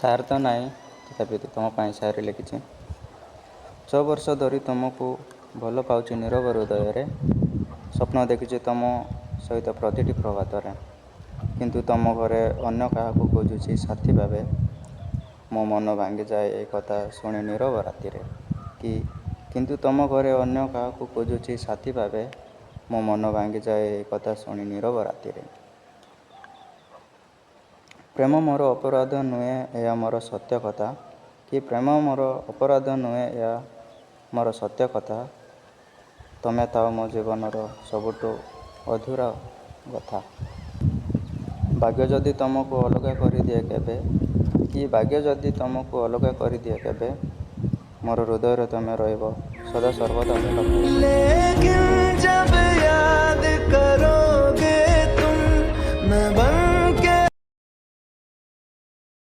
Sir ତ ନାହିଁ, ତଥାପି ତୁମ ପାଇଁ ସାରି ଲେଖିଛି। 6 ବର୍ଷ ଧରି ତୁମକୁ ଭଲ ପାଉଛି ନୀରବ ହୃଦୟରେ। ସ୍ୱପ୍ନ ଦେଖିଛି ତୁମ ସହିତ ପ୍ରତିଟି ପ୍ରଭାତରେ। କିନ୍ତୁ ତୁମ ଘରେ ଅନ୍ୟ କାହାକୁ ଖୋଜୁଛି ସାଥୀ ଭାବେ। ମୋ ମନ ଭାଙ୍ଗିଯାଏ ଏ କଥା ଶୁଣି ନୀରବ ରାତିରେ। କିନ୍ତୁ ତୁମ ଘରେ ଅନ୍ୟ କାହାକୁ ଖୋଜୁଛି ସାଥୀ ଭାବେ। ମୋ ମନ ଭାଙ୍ଗିଯାଏ ଏ କଥା ଶୁଣି ନୀରବ ରାତିରେ। ପ୍ରେମ ମୋର ଅପରାଧ ନୁହେଁ, ଏହା ମୋର ସତ୍ୟ କଥା। ପ୍ରେମ ମୋର ଅପରାଧ ନୁହେଁ, ଏହା ମୋର ସତ୍ୟ କଥା। ତମେ ଥାଅ ମୋ ଜୀବନର ସବୁଠୁ ଅଧୁରା କଥା। ଭାଗ୍ୟ ଯଦି ତୁମକୁ ଅଲଗା କରିଦିଏ କେବେ, ଭାଗ୍ୟ ଯଦି ତୁମକୁ ଅଲଗା କରିଦିଏ କେବେ, ମୋର ହୃଦୟରେ ତୁମେ ରହିବ ସଦା ସର୍ବଦା ଭଲ ପାଇ। लेकिन जब याद करोगे तुम, मैं बन